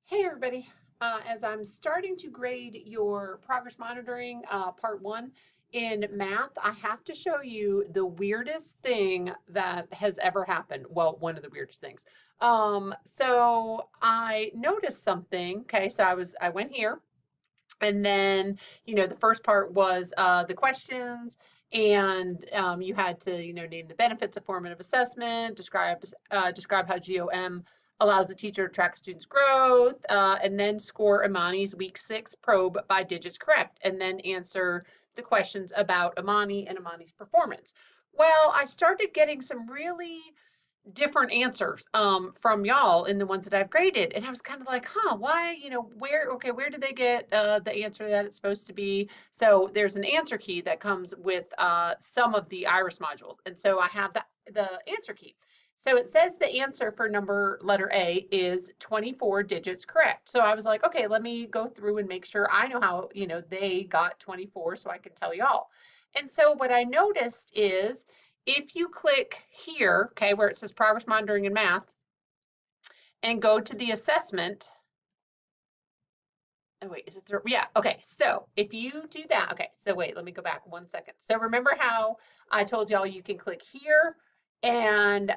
Hey everybody, as I'm starting to grade your progress monitoring part one in math, I have to show you the weirdest thing that has ever happened. Well, one of the weirdest things. So I noticed something. Okay, so I went here and then, the first part was the questions and you had to, name the benefits of formative assessment, describe how GOM allows the teacher to track students' growth, and then score Imani's week 6 probe by digits correct, and then answer the questions about Imani and Imani's performance. Well, I started getting some really different answers from y'all in the ones that I've graded. And I was kind of like, huh, why, where did they get the answer that it's supposed to be? So there's an answer key that comes with some of the Iris modules. And so I have the answer key. So it says the answer for letter A is 24 digits correct. So I was like, okay, let me go through and make sure I know how, they got 24 so I can tell y'all. And so what I noticed is if you click here, okay, where it says progress monitoring in math, and go to the assessment, oh wait, is it through? Yeah, okay, so if you do that, okay, so wait, let me go back 1 second. So remember how I told y'all you can click here and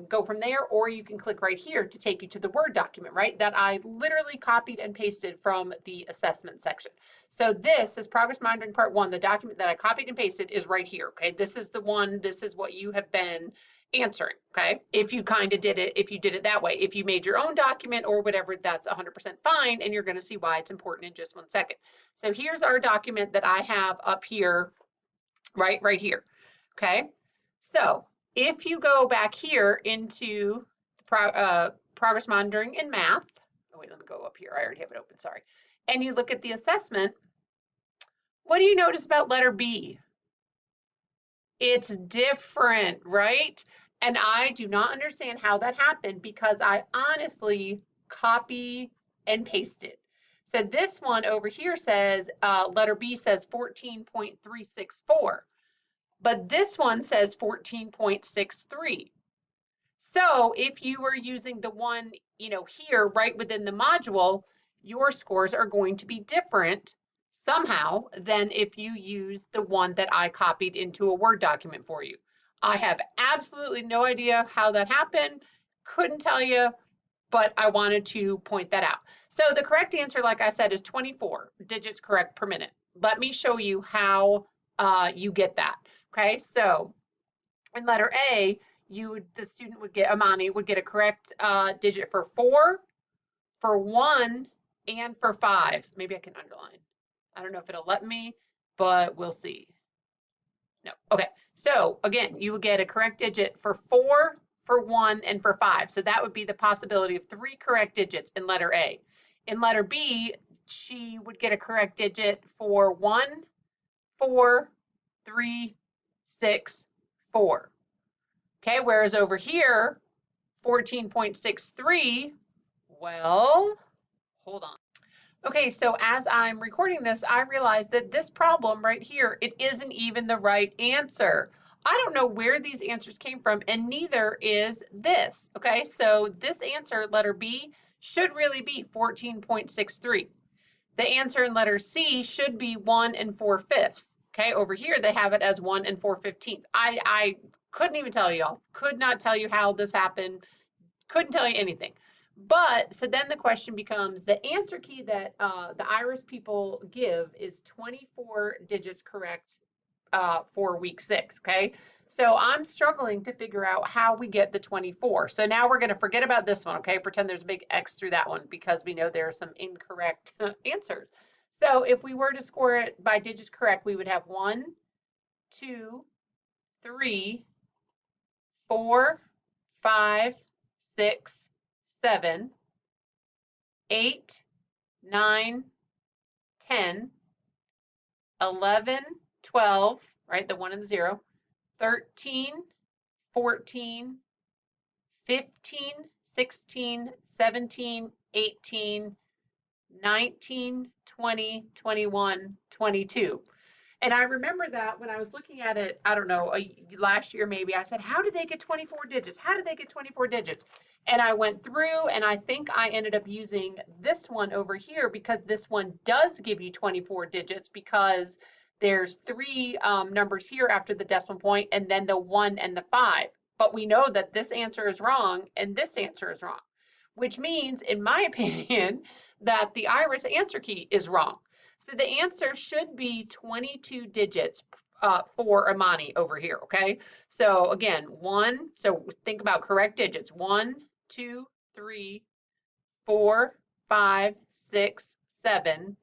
go from there, or you can click right here to take you to the Word document, right? That I literally copied and pasted from the assessment section. So this is progress monitoring part one. The document that I copied and pasted is right here, okay? This is the one, this is what you have been answering, okay? If you kind of did it, if you did it that way. If you made your own document or whatever, that's 100% fine, and you're going to see why it's important in just 1 second. So here's our document that I have up here, right here, okay? So if you go back here into progress monitoring in math, oh wait, let me go up here. I already have it open, sorry. And you look at the assessment, what do you notice about letter B? It's different, right? And I do not understand how that happened because I honestly copy and pasted. So this one over here says, letter B says 14.364, but this one says 14.63. So if you were using the one, here right within the module, your scores are going to be different somehow than if you use the one that I copied into a Word document for you. I have absolutely no idea how that happened. Couldn't tell you, but I wanted to point that out. So the correct answer, like I said, is 24 digits correct per minute. Let me show you how you get that. Okay, so in letter A, the student would get, Imani would get a correct digit for 4, for 1, and for 5. Maybe I can underline. I don't know if it'll let me, but we'll see. No. Okay. So again, you would get a correct digit for 4, for 1, and for 5. So that would be the possibility of 3 correct digits in letter A. In letter B, she would get a correct digit for 1, 4, 3, 6, 4. Okay, whereas over here, 14.63, well, hold on. Okay, so as I'm recording this, I realized that this problem right here, it isn't even the right answer. I don't know where these answers came from, and neither is this. Okay, so this answer, letter B, should really be 14.63. The answer in letter C should be 1 and 4/5. Okay, over here they have it as 1 and 4/15. I couldn't even tell y'all, could not tell you how this happened, couldn't tell you anything. But so then the question becomes the answer key that the Iris people give is 24 digits correct for week 6. Okay, so I'm struggling to figure out how we get the 24. So now we're going to forget about this one. Okay, pretend there's a big X through that one because we know there are some incorrect answers. So if we were to score it by digits correct, we would have 1, 2, 3, 4, 5, 6, 7, 8, 9, 10, 11, 12, right? The 1 and the 0, 13, 14, 15, 16, 17, 18, 19, 20, 21, 22. And I remember that when I was looking at it, I don't know, last year maybe, I said, how did they get 24 digits? How did they get 24 digits? And I went through and I think I ended up using this one over here because this one does give you 24 digits because there's three numbers here after the decimal point and then the 1 and the 5. But we know that this answer is wrong and this answer is wrong, which means, in my opinion, that the Iris answer key is wrong. So the answer should be 22 digits for Imani over here, okay? So again, so think about correct digits. 1, 2, 3, 4, 5, 6, 7,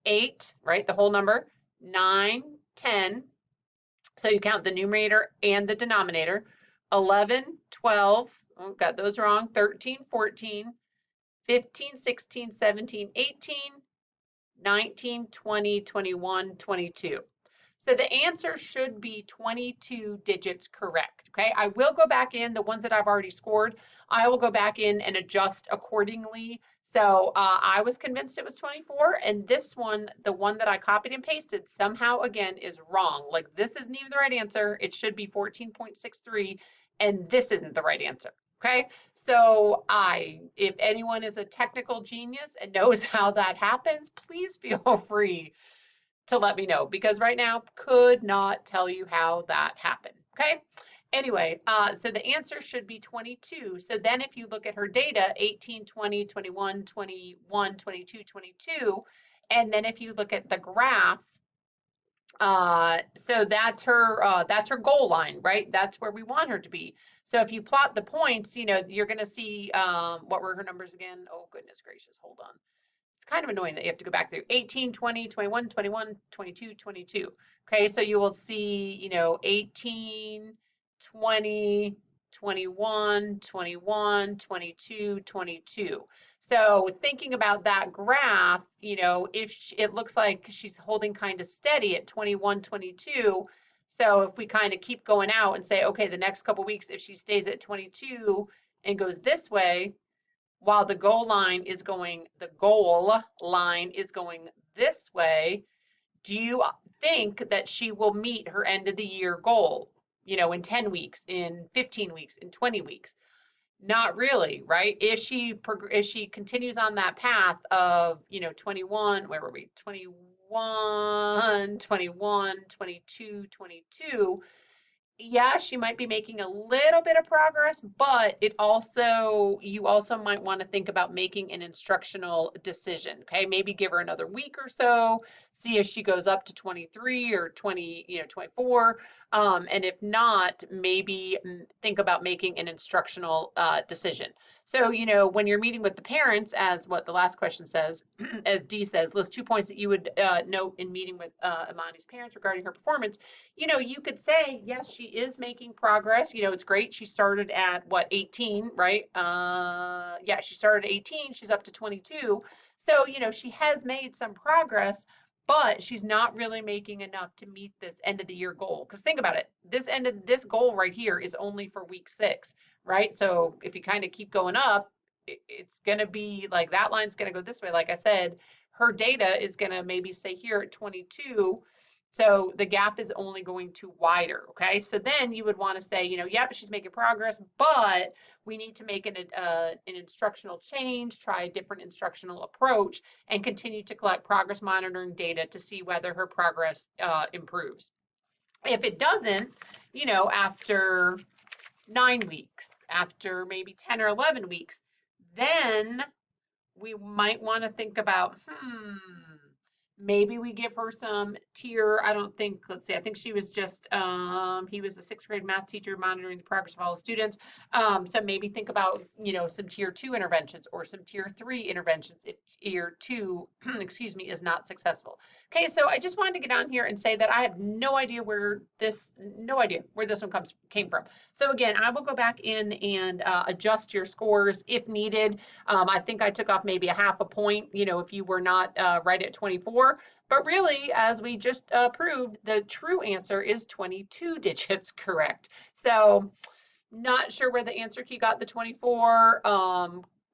8, right? The whole number, 9, 10. So you count the numerator and the denominator. 11, 12, oh, got those wrong. 13, 14, 15, 16, 17, 18, 19, 20, 21, 22. So the answer should be 22 digits correct, okay? I will go back in, the ones that I've already scored, I will go back in and adjust accordingly. So I was convinced it was 24, and this one, the one that I copied and pasted, somehow again is wrong. Like this isn't even the right answer. It should be 14.63, and this isn't the right answer. Okay, so if anyone is a technical genius and knows how that happens, please feel free to let me know because right now could not tell you how that happened. Okay. Anyway, so the answer should be 22. So then if you look at her data, 18, 20, 21, 21, 22, 22, and then if you look at the graph, so that's her goal line, right? That's where we want her to be. So if you plot the points, you know, you're going to see, what were her numbers again? Oh, goodness gracious. Hold on. It's kind of annoying that you have to go back through 18, 20, 21, 21, 22, 22. Okay, so you will see, you know, 18, 20, 21, 21, 22, 22. So thinking about that graph, you know, if it looks like she's holding kind of steady at 21, 22. So if we kind of keep going out and say, okay, the next couple weeks, if she stays at 22 and goes this way, while the goal line is going this way, do you think that she will meet her end of the year goal, you know, in 10 weeks, in 15 weeks, in 20 weeks? Not really, right? If she continues on that path of, you know, 21, where were we? 21, 21, 22, 22, yeah, she might be making a little bit of progress, but you also might want to think about making an instructional decision. Okay, maybe give her another week or so, see if she goes up to 23 or 20, you know, 24. And if not, maybe think about making an instructional decision. So, you know, when you're meeting with the parents, as what the last question says, as Dee says, list 2 points that you would note in meeting with Imani's parents regarding her performance. You know, you could say, yes, she is making progress. You know, it's great. She started at what, 18, right? Yeah, she started at 18. She's up to 22. So, you know, she has made some progress, but she's not really making enough to meet this end of the year goal. Because think about it, this goal right here is only for week 6, right? So if you kind of keep going up, it's going to be like that line's going to go this way. Like I said, her data is going to maybe stay here at 22. So the gap is only going to wider, okay? So then you would want to say, you know, yep, she's making progress, but we need to make an instructional change, try a different instructional approach, and continue to collect progress monitoring data to see whether her progress improves. If it doesn't, you know, after 9 weeks, after maybe 10 or 11 weeks, then we might want to think about, maybe we give her some tier, I don't think, let's see, I think she was just, he was the 6th grade math teacher monitoring the progress of all the students. So maybe think about, you know, some tier 2 interventions or some tier 3 interventions if tier 2, excuse me, is not successful. Okay, so I just wanted to get on here and say that I have no idea where this one came from. So again, I will go back in and adjust your scores if needed. I think I took off maybe a half a point, you know, if you were not right at 24. But really, as we just proved, the true answer is 22 digits correct. So not sure where the answer key got the 24.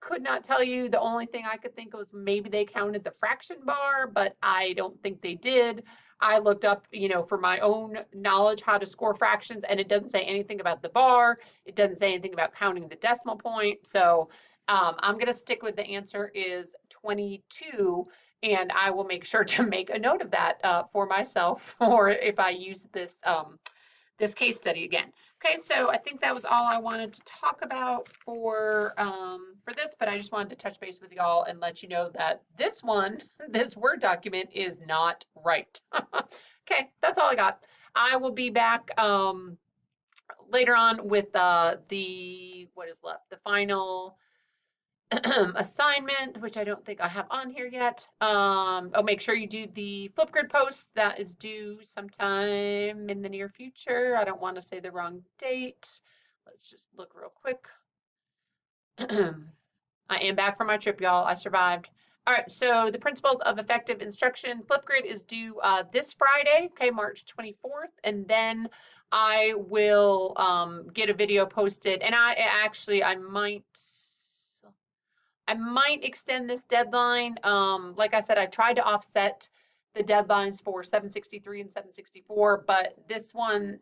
could not tell you. The only thing I could think was maybe they counted the fraction bar, but I don't think they did. I looked up, for my own knowledge how to score fractions, and it doesn't say anything about the bar. It doesn't say anything about counting the decimal point. So I'm going to stick with the answer is 22, and I will make sure to make a note of that for myself, or if I use this case study again. Okay, so I think that was all I wanted to talk about for this, but I just wanted to touch base with y'all and let you know that this one, this Word document is not right. Okay, that's all I got. I will be back later on with what is left, the final assignment, which I don't think I have on here yet. Make sure you do the Flipgrid post that is due sometime in the near future. I don't want to say the wrong date. Let's just look real quick. I am back from my trip, y'all. I survived. All right, so the Principles of Effective Instruction Flipgrid is due this Friday, okay, March 24th, and then I will get a video posted, and I might extend this deadline. Like I said, I tried to offset the deadlines for 763 and 764, but this one,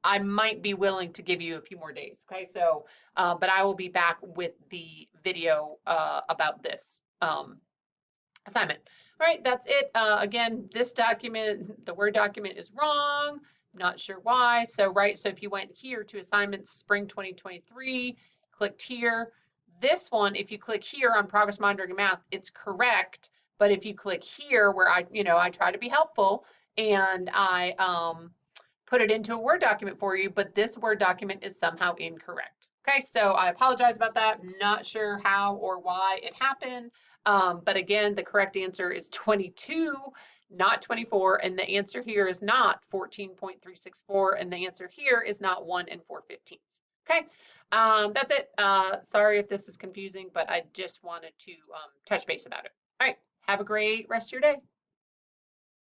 I might be willing to give you a few more days. Okay, so, but I will be back with the video about this assignment. All right, that's it. Again, this document, the Word document is wrong. Not sure why. So if you went here to assignments spring 2023, clicked here. This one, if you click here on progress monitoring and math, it's correct. But if you click here where I try to be helpful and I put it into a Word document for you, but this Word document is somehow incorrect. Okay, so I apologize about that. Not sure how or why it happened. But again, the correct answer is 22, not 24. And the answer here is not 14.364. And the answer here is not 1 4/15. Okay, that's it. Sorry if this is confusing, but I just wanted to touch base about it. All right, have a great rest of your day.